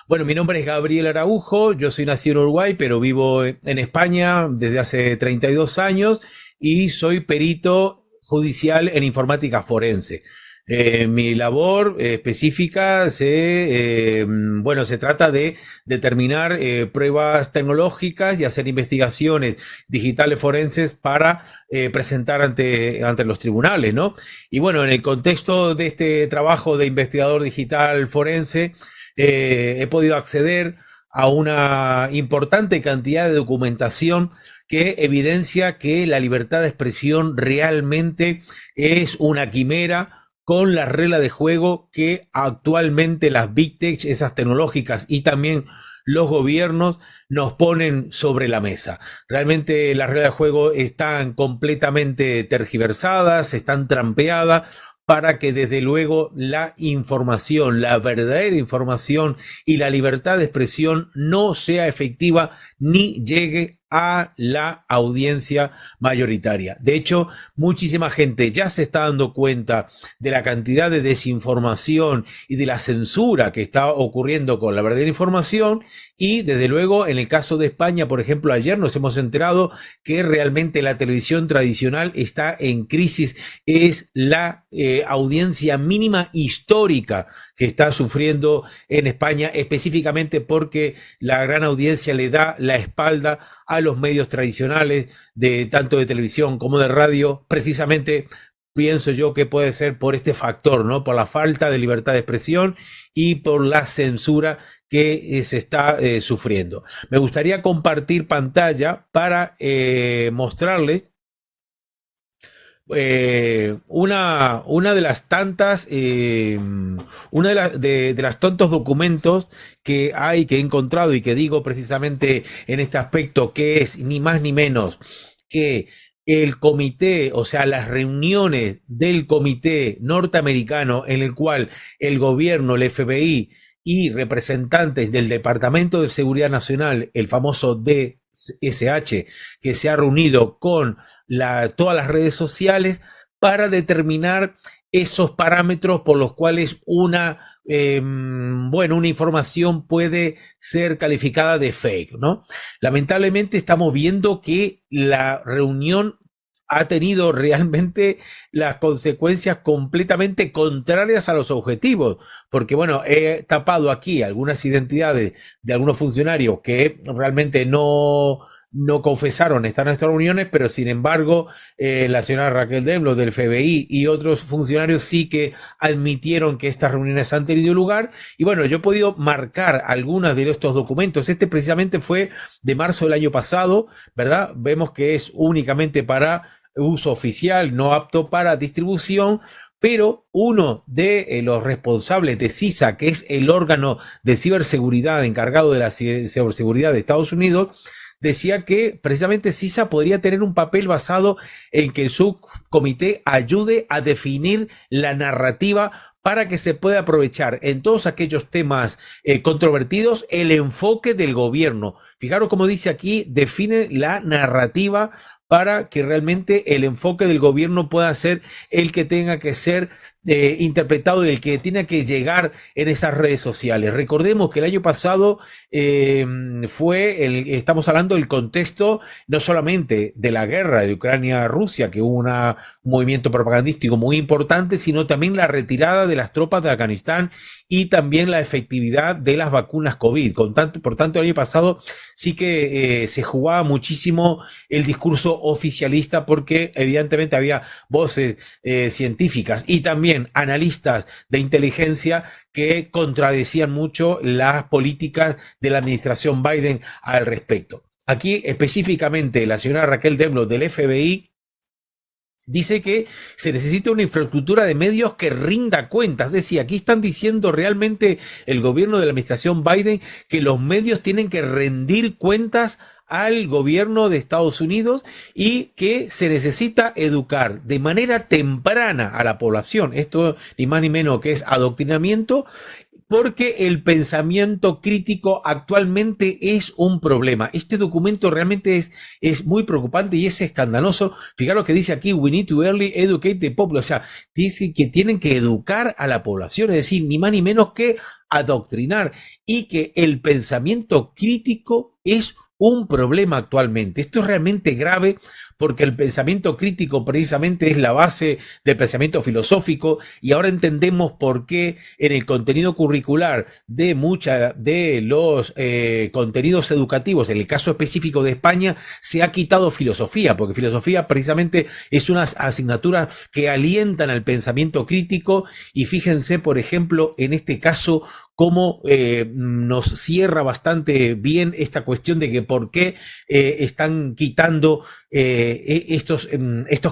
Bueno, mi nombre es Gabriel Araujo, yo soy nacido en Uruguay, pero vivo en España desde hace 32 años y soy perito judicial en informática forense. Mi labor específica se trata de determinar pruebas tecnológicas y hacer investigaciones digitales forenses para presentar ante los tribunales, ¿no? Y bueno, en el contexto de este trabajo de investigador digital forense, he podido acceder a una importante cantidad de documentación que evidencia que la libertad de expresión realmente es una quimera con la regla de juego que actualmente las Big Tech, esas tecnológicas y también los gobiernos nos ponen sobre la mesa. Realmente las reglas de juego están completamente tergiversadas, están trampeadas para que desde luego la información, la verdadera información y la libertad de expresión no sea efectiva ni llegue a la audiencia mayoritaria. De hecho, muchísima gente ya se está dando cuenta de la cantidad de desinformación y de la censura que está ocurriendo con la verdadera información y desde luego en el caso de España, por ejemplo, ayer nos hemos enterado que realmente la televisión tradicional está en crisis, es la audiencia mínima histórica que está sufriendo en España, específicamente porque la gran audiencia le da la espalda a los medios tradicionales, de tanto de televisión como de radio, precisamente pienso yo que puede ser por este factor, ¿no? Por la falta de libertad de expresión y por la censura que se está sufriendo. Me gustaría compartir pantalla para mostrarles una de las tantas, de las tantos documentos que hay, que he encontrado y que digo precisamente en este aspecto, que es ni más ni menos que el comité, o sea, las reuniones del comité norteamericano en el cual el gobierno, el FBI y representantes del Departamento de Seguridad Nacional, el famoso DSH, que se ha reunido con todas las redes sociales para determinar esos parámetros por los cuales una información puede ser calificada de fake, ¿no? Lamentablemente estamos viendo que la reunión ha tenido realmente las consecuencias completamente contrarias a los objetivos, porque bueno, he tapado aquí algunas identidades de algunos funcionarios que realmente no confesaron estar en estas reuniones, pero sin embargo, la señora Raquel Deblo del FBI y otros funcionarios sí que admitieron que estas reuniones han tenido lugar. Y bueno, yo he podido marcar algunos de estos documentos. Este precisamente fue de marzo del año pasado, ¿verdad? Vemos que es únicamente para uso oficial, no apto para distribución, pero uno de los responsables de CISA, que es el órgano de ciberseguridad encargado de la ciberseguridad de Estados Unidos, decía que precisamente CISA podría tener un papel basado en que el subcomité ayude a definir la narrativa para que se pueda aprovechar en todos aquellos temas controvertidos el enfoque del gobierno. Fijaros cómo dice aquí, define la narrativa para que realmente el enfoque del gobierno pueda ser el que tenga que ser interpretado y el que tenga que llegar en esas redes sociales. Recordemos que el año pasado estamos hablando del contexto no solamente de la guerra de Ucrania-Rusia, que hubo un movimiento propagandístico muy importante, sino también la retirada de las tropas de Afganistán y también la efectividad de las vacunas COVID. Por tanto, el año pasado sí que se jugaba muchísimo el discurso oficialista porque evidentemente había voces científicas y también analistas de inteligencia que contradecían mucho las políticas de la administración Biden al respecto. Aquí específicamente la señora Raquel Deblo del FBI dice que se necesita una infraestructura de medios que rinda cuentas. Es decir, aquí están diciendo realmente el gobierno de la administración Biden que los medios tienen que rendir cuentas al gobierno de Estados Unidos y que se necesita educar de manera temprana a la población. Esto ni más ni menos que es adoctrinamiento porque el pensamiento crítico actualmente es un problema. Este documento realmente es muy preocupante y es escandaloso. Fijaros que dice aquí, we need to early educate the people. O sea, dice que tienen que educar a la población, es decir, ni más ni menos que adoctrinar, y que el pensamiento crítico es un problema actualmente. Esto es realmente grave porque el pensamiento crítico precisamente es la base del pensamiento filosófico, y ahora entendemos por qué en el contenido curricular de muchos de los contenidos educativos, en el caso específico de España, se ha quitado filosofía, porque filosofía precisamente es una asignatura que alientan al pensamiento crítico. Y fíjense, por ejemplo, en este caso, cómo nos cierra bastante bien esta cuestión de que por qué están quitando estos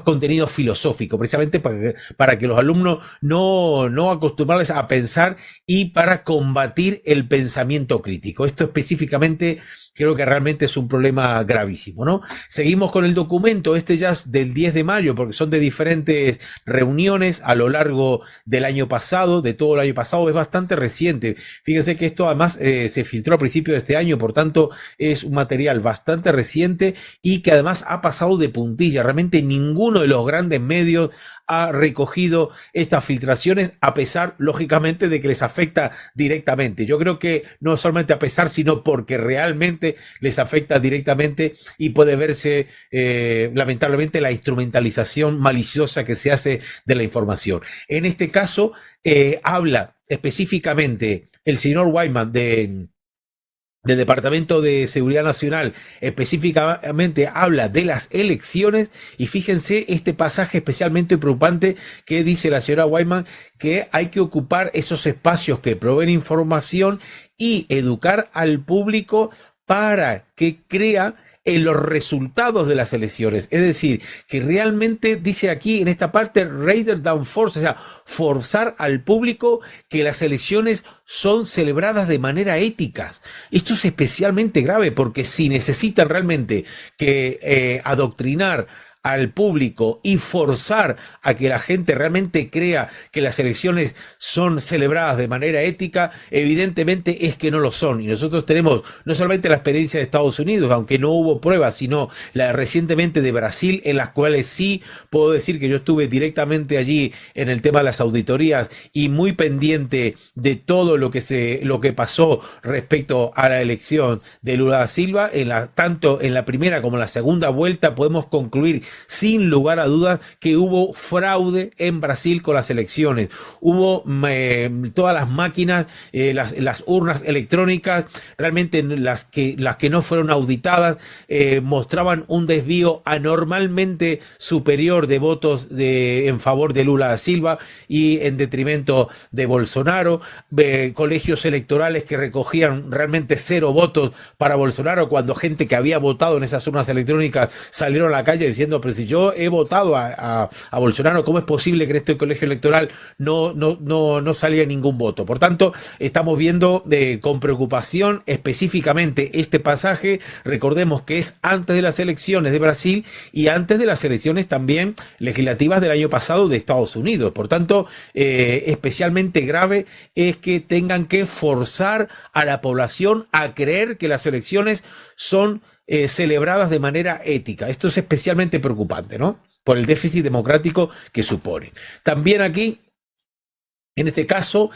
contenidos filosóficos, precisamente para que los alumnos no acostumbrarles a pensar y para combatir el pensamiento crítico. Esto específicamente creo que realmente es un problema gravísimo, ¿no? Seguimos con el documento, este ya es del 10 de mayo, porque son de diferentes reuniones a lo largo del año pasado, de todo el año pasado, es bastante reciente. Fíjense que esto además se filtró a principios de este año, por tanto es un material bastante reciente y que además ha pasado de puntilla. Realmente ninguno de los grandes medios ha recogido estas filtraciones, a pesar, lógicamente, de que les afecta directamente. Yo creo que no solamente a pesar, sino porque realmente les afecta directamente, y puede verse, lamentablemente, la instrumentalización maliciosa que se hace de la información. En este caso, habla específicamente el señor Wyman del Departamento de Seguridad Nacional, específicamente habla de las elecciones, y fíjense este pasaje especialmente preocupante que dice la señora Wyman, que hay que ocupar esos espacios que proveen información y educar al público para que crea en los resultados de las elecciones. Es decir, que realmente dice aquí en esta parte, rather than force, o sea, forzar al público que las elecciones son celebradas de manera ética. Esto es especialmente grave, porque si necesitan realmente que adoctrinar al público y forzar a que la gente realmente crea que las elecciones son celebradas de manera ética, evidentemente es que no lo son. Y nosotros tenemos no solamente la experiencia de Estados Unidos, aunque no hubo pruebas, sino la recientemente de Brasil, en las cuales sí puedo decir que yo estuve directamente allí en el tema de las auditorías y muy pendiente de todo lo que pasó respecto a la elección de Lula da Silva. Tanto en la primera como en la segunda vuelta podemos concluir sin lugar a dudas que hubo fraude en Brasil con las elecciones. Hubo todas las máquinas, las urnas electrónicas, realmente las que no fueron auditadas, mostraban un desvío anormalmente superior de votos en favor de Lula da Silva y en detrimento de Bolsonaro. Colegios electorales que recogían realmente 0 votos para Bolsonaro, cuando gente que había votado en esas urnas electrónicas salieron a la calle diciendo: pero si yo he votado a Bolsonaro, ¿cómo es posible que en este colegio electoral no salía ningún voto? Por tanto, estamos viendo con preocupación específicamente este pasaje. Recordemos que es antes de las elecciones de Brasil y antes de las elecciones también legislativas del año pasado de Estados Unidos. Por tanto, especialmente grave es que tengan que forzar a la población a creer que las elecciones son celebradas de manera ética. Esto es especialmente preocupante, ¿no? Por el déficit democrático que supone. También aquí, en este caso,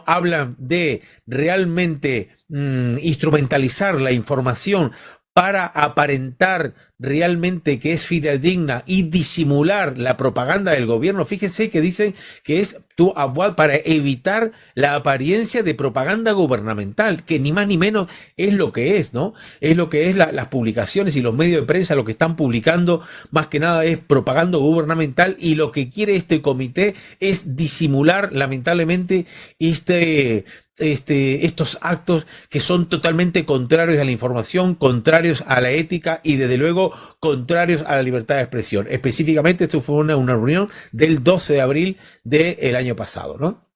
hablan de realmente instrumentalizar la información para aparentar realmente que es fidedigna y disimular la propaganda del gobierno. Fíjense que dicen que es para evitar la apariencia de propaganda gubernamental, que ni más ni menos es lo que es, ¿no? Es lo que es las publicaciones y los medios de prensa, lo que están publicando más que nada es propaganda gubernamental, y lo que quiere este comité es disimular, lamentablemente, estos actos que son totalmente contrarios a la información, contrarios a la ética y desde luego contrarios a la libertad de expresión. Específicamente, esto fue una reunión del 12 de abril del año pasado, ¿no?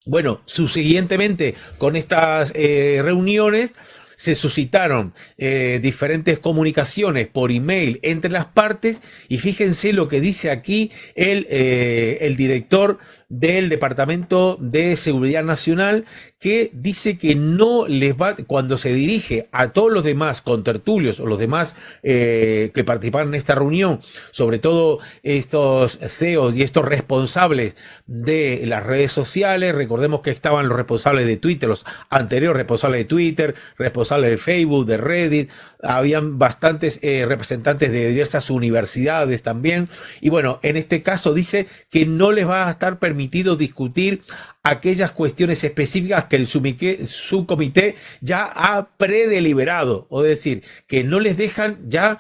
Bueno, subsiguientemente con estas reuniones se suscitaron diferentes comunicaciones por email entre las partes, y fíjense lo que dice aquí el director del Departamento de Seguridad Nacional, que dice que no les va, cuando se dirige a todos los demás contertulios o los demás que participaron en esta reunión, sobre todo estos CEOs y estos responsables de las redes sociales. Recordemos que estaban los responsables de Twitter, los anteriores responsables de Twitter, responsables de Facebook, de Reddit, habían bastantes representantes de diversas universidades también, y bueno, en este caso dice que no les va a estar permitido discutir aquellas cuestiones específicas que el subcomité ya ha predeliberado, o decir, que no les dejan ya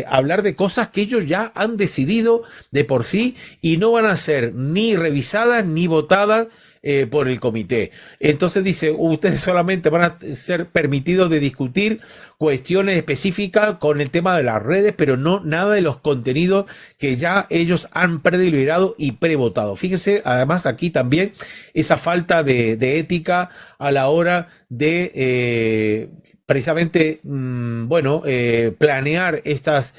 hablar de cosas que ellos ya han decidido de por sí y no van a ser ni revisadas ni votadas por el comité. Entonces dice, ustedes solamente van a ser permitidos de discutir cuestiones específicas con el tema de las redes, pero no nada de los contenidos que ya ellos han predeliberado y prevotado. Fíjense, además aquí también esa falta de ética a la hora de precisamente, planear estas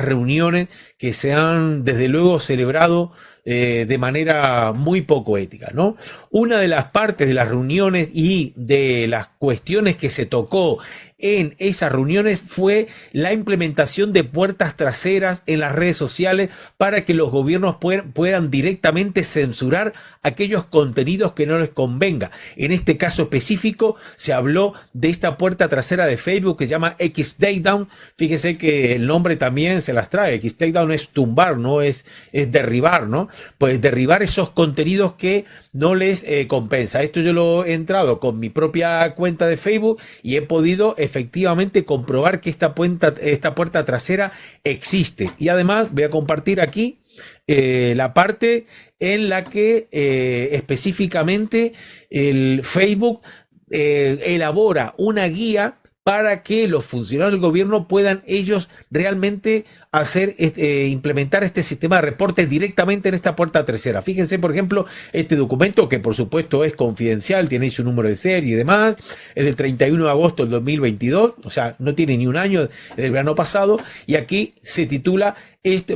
reuniones que se han desde luego celebrado de manera muy poco ética, ¿no? Una de las partes de las reuniones y de las cuestiones que se tocó en esas reuniones fue la implementación de puertas traseras en las redes sociales para que los gobiernos puedan directamente censurar aquellos contenidos que no les convenga. En este caso específico se habló de esta puerta trasera de Facebook que se llama X Takedown. Fíjese que el nombre también se las trae. X Takedown es tumbar, no es derribar, ¿no? Pues derribar esos contenidos que no les compensa. Esto yo lo he entrado con mi propia cuenta de Facebook y he podido efectivamente comprobar que esta puerta trasera existe. Y además voy a compartir aquí la parte en la que específicamente el Facebook elabora una guía para que los funcionarios del gobierno puedan ellos realmente implementar este sistema de reportes directamente en esta puerta trasera. Fíjense, por ejemplo, este documento, que por supuesto es confidencial, tiene su número de serie y demás, es del 31 de agosto del 2022, o sea, no tiene ni un año, del verano pasado, y aquí se titula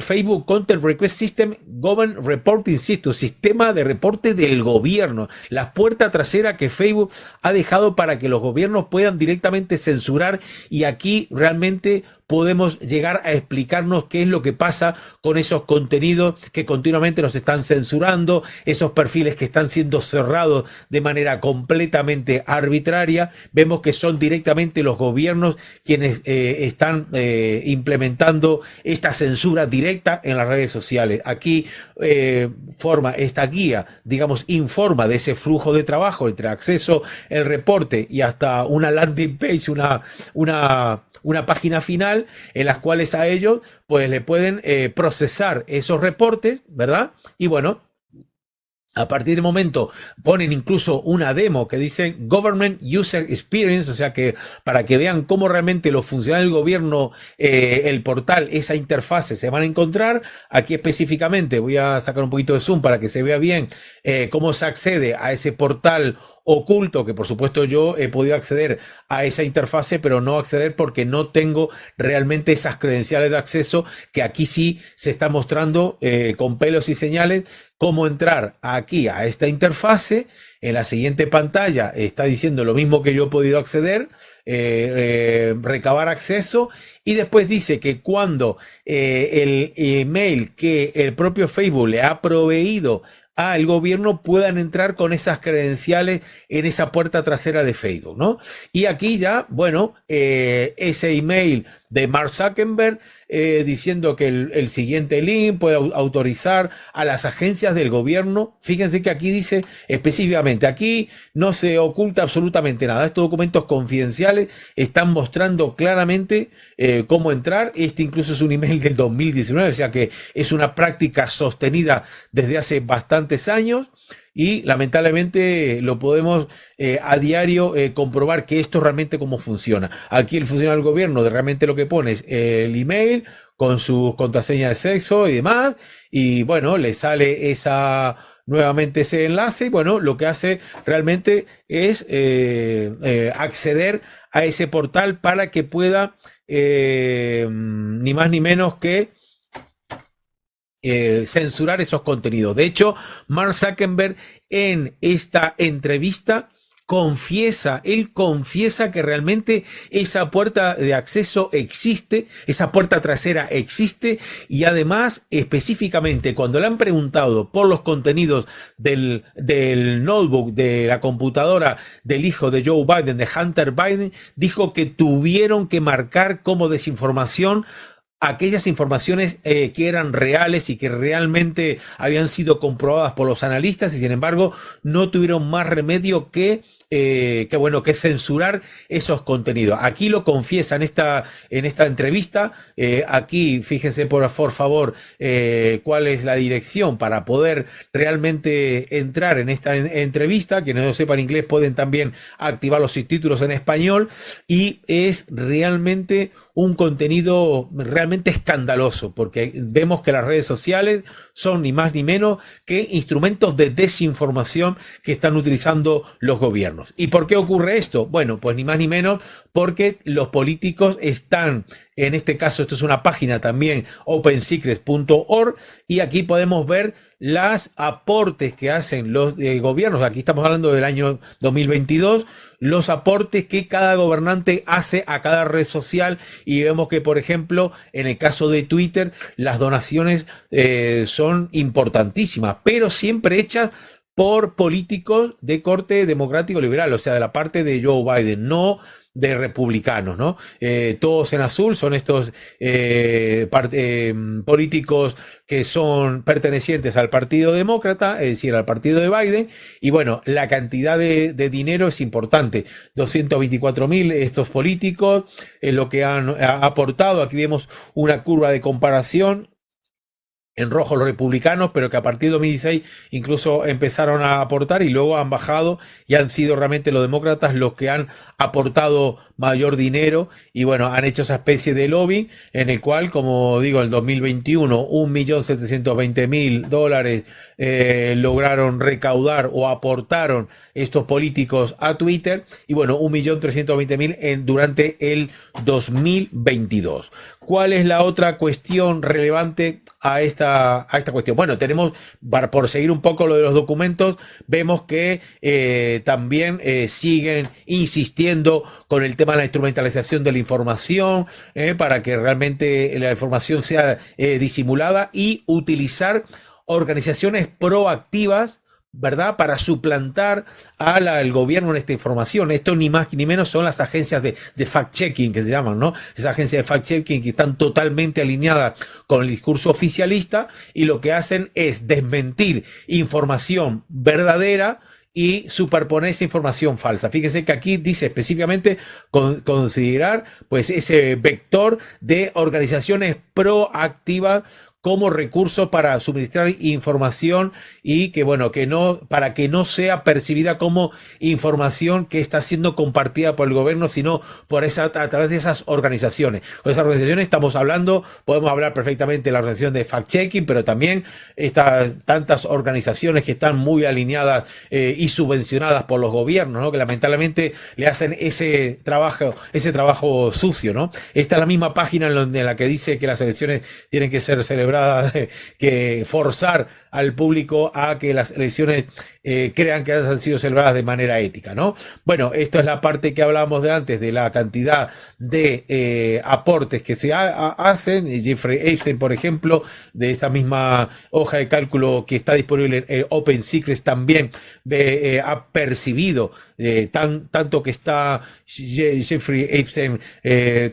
Facebook Content Request System Government Reporting System, sistema de reporte del gobierno, la puerta trasera que Facebook ha dejado para que los gobiernos puedan directamente censurar, y aquí realmente podemos llegar a explicarnos qué es lo que pasa con esos contenidos que continuamente nos están censurando, esos perfiles que están siendo cerrados de manera completamente arbitraria. Vemos que son directamente los gobiernos quienes están implementando esta censura directa en las redes sociales. Aquí forma esta guía, digamos, informa de ese flujo de trabajo entre acceso, el reporte y hasta una landing page, una página final, en las cuales a ellos pues le pueden procesar esos reportes, ¿verdad? Y bueno, a partir del momento ponen incluso una demo que dicen Government User Experience, o sea que para que vean cómo realmente los funcionarios del gobierno, el portal, esa interfase se van a encontrar. Aquí específicamente voy a sacar un poquito de zoom para que se vea bien cómo se accede a ese portal oculto, que por supuesto yo he podido acceder a esa interfase, pero no acceder porque no tengo realmente esas credenciales de acceso, que aquí sí se está mostrando con pelos y señales cómo entrar aquí a esta interfase. En la siguiente pantalla está diciendo lo mismo que yo he podido acceder, recabar acceso, y después dice que cuando el email que el propio Facebook le ha proveído al gobierno puedan entrar con esas credenciales en esa puerta trasera de Facebook, ¿no? Y aquí ya, bueno, ese email de Mark Zuckerberg diciendo que el siguiente link puede autorizar a las agencias del gobierno. Fíjense que aquí dice específicamente, aquí no se oculta absolutamente nada. Estos documentos confidenciales están mostrando claramente cómo entrar. Este incluso es un email del 2019, o sea que es una práctica sostenida desde hace bastantes años. Y lamentablemente lo podemos a diario comprobar que esto realmente cómo funciona. Aquí el funcionario del gobierno realmente lo que pone es el email con su contraseña de sexo y demás, y bueno, le sale nuevamente ese enlace, y bueno, lo que hace realmente es acceder a ese portal para que pueda, ni más ni menos que censurar esos contenidos. De hecho, Mark Zuckerberg en esta entrevista él confiesa que realmente esa puerta de acceso existe, esa puerta trasera existe, y además, específicamente, cuando le han preguntado por los contenidos del notebook, de la computadora del hijo de Joe Biden, de Hunter Biden, dijo que tuvieron que marcar como desinformación aquellas informaciones que eran reales y que realmente habían sido comprobadas por los analistas, y sin embargo no tuvieron más remedio que censurar esos contenidos. Aquí lo confiesa en esta entrevista. Aquí fíjense por favor cuál es la dirección para poder realmente entrar en esta entrevista. Quienes no sepan inglés pueden también activar los subtítulos en español, y es realmente un contenido realmente escandaloso, porque vemos que las redes sociales son ni más ni menos que instrumentos de desinformación que están utilizando los gobiernos. ¿Y por qué ocurre esto? Bueno, pues ni más ni menos porque los políticos están, en este caso, esto es una página también, opensecrets.org, y aquí podemos ver los aportes que hacen los gobiernos. Aquí estamos hablando del año 2022, los aportes que cada gobernante hace a cada red social, y vemos que, por ejemplo, en el caso de Twitter, las donaciones son importantísimas, pero siempre hechas por políticos de corte democrático liberal, o sea, de la parte de Joe Biden, no de republicanos, ¿no? Todos en azul son estos políticos que son pertenecientes al Partido Demócrata, es decir, al partido de Biden, y bueno, la cantidad de dinero es importante, 224.000 estos políticos, lo que han aportado. Aquí vemos una curva de comparación. En rojo los republicanos, pero que a partir de 2016 incluso empezaron a aportar y luego han bajado, y han sido realmente los demócratas los que han aportado mayor dinero, y bueno, han hecho esa especie de lobby en el cual, como digo, en el 2021 $1.720.000 lograron recaudar o aportaron estos políticos a Twitter, y bueno, 1.320.000 durante el 2022. ¿Cuál es la otra cuestión relevante a esta cuestión? Bueno, tenemos, por seguir un poco lo de los documentos, vemos que también siguen insistiendo con el tema de la instrumentalización de la información, para que realmente la información sea disimulada, y utilizar organizaciones proactivas, ¿verdad?, para suplantar al gobierno en esta información. Esto ni más ni menos son las agencias de fact-checking, que se llaman, ¿no? Esas agencias de fact-checking que están totalmente alineadas con el discurso oficialista, y lo que hacen es desmentir información verdadera y superponer esa información falsa. Fíjense que aquí dice específicamente considerar pues ese vector de organizaciones proactivas como recurso para suministrar información, y que bueno, para que no sea percibida como información que está siendo compartida por el gobierno, sino a través de esas organizaciones. Con esas organizaciones podemos hablar perfectamente de la organización de fact-checking, pero también tantas organizaciones que están muy alineadas y subvencionadas por los gobiernos, ¿no?, que lamentablemente le hacen ese trabajo sucio, ¿no? Esta es la misma página en la que dice que las elecciones tienen que ser celebradas, que forzar al público a que las elecciones crean que han sido celebradas de manera ética, ¿no? Bueno, esto es la parte que hablábamos de antes, de la cantidad de aportes que se hacen. Jeffrey Epstein, por ejemplo, de esa misma hoja de cálculo que está disponible en Open Secrets, también ha percibido tanto que está Jeffrey Epstein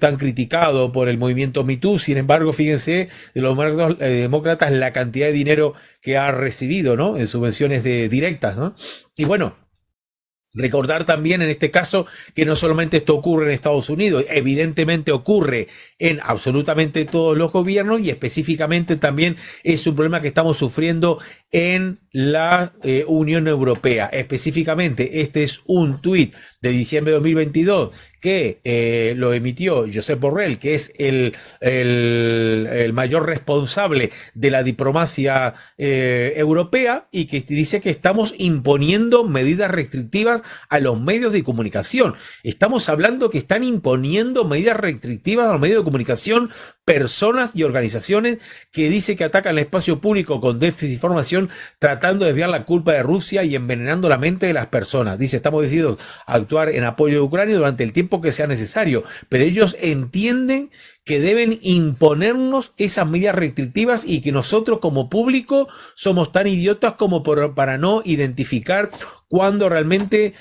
tan criticado por el movimiento Me Too. Sin embargo, fíjense, de los demócratas, la cantidad de dinero que ha recibido, ¿no?, en subvenciones directas, ¿no? Y bueno, recordar también en este caso que no solamente esto ocurre en Estados Unidos, evidentemente ocurre en absolutamente todos los gobiernos, y específicamente también es un problema que estamos sufriendo en la Unión Europea. Específicamente, este es un tuit de diciembre de 2022 que lo emitió Josep Borrell, que es el mayor responsable de la diplomacia europea, y que dice que estamos imponiendo medidas restrictivas a los medios de comunicación. Estamos hablando que están imponiendo medidas restrictivas a los medios de comunicación personas y organizaciones que dice que atacan el espacio público con déficit de información, tratando de desviar la culpa de Rusia y envenenando la mente de las personas. Dice, estamos decididos a actuar en apoyo de Ucrania durante el tiempo que sea necesario, pero ellos entienden que deben imponernos esas medidas restrictivas y que nosotros como público somos tan idiotas como para no identificar cuando realmente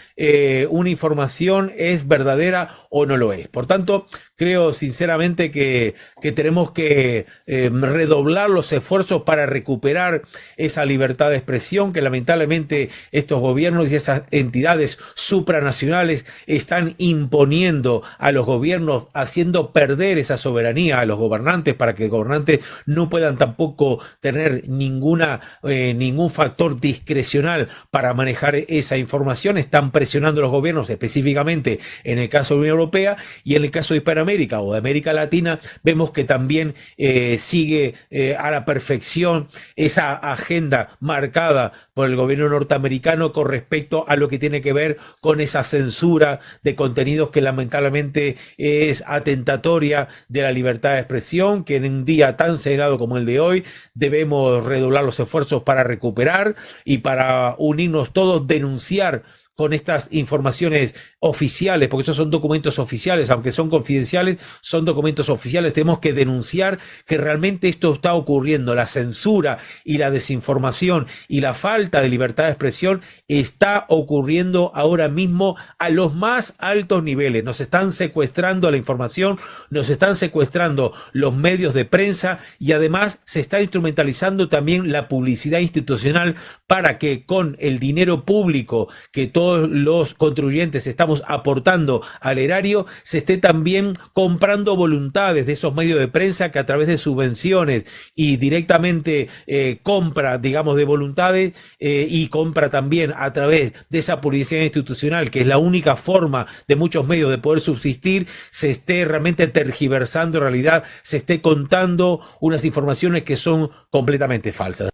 una información es verdadera o no lo es. Por tanto, creo sinceramente que tenemos que redoblar los esfuerzos para recuperar esa libertad de expresión que lamentablemente estos gobiernos y esas entidades supranacionales están imponiendo a los gobiernos, haciendo perder esa soberanía a los gobernantes para que los gobernantes no puedan tampoco tener ningún factor discrecional para manejar esa información. Están presionando a los gobiernos, específicamente en el caso de la Unión Europea, y en el caso de Hispanoamérica o de América Latina vemos que también sigue a la perfección esa agenda marcada por el gobierno norteamericano con respecto a lo que tiene que ver con esa censura de contenidos que lamentablemente es atentatoria de la libertad de expresión, que en un día tan sagrado como el de hoy debemos redoblar los esfuerzos para recuperar y para unirnos todos, denunciar con estas informaciones oficiales, porque esos son documentos oficiales, aunque son confidenciales, son documentos oficiales. Tenemos que denunciar que realmente esto está ocurriendo. La censura y la desinformación y la falta de libertad de expresión está ocurriendo ahora mismo a los más altos niveles. Nos están secuestrando la información, nos están secuestrando los medios de prensa, y además se está instrumentalizando también la publicidad institucional para que con el dinero público que todos los contribuyentes estamos aportando al erario, se esté también comprando voluntades de esos medios de prensa que a través de subvenciones y directamente compra, digamos, de voluntades y compra también a través de esa publicidad institucional, que es la única forma de muchos medios de poder subsistir, se esté realmente tergiversando en realidad, se esté contando unas informaciones que son completamente falsas.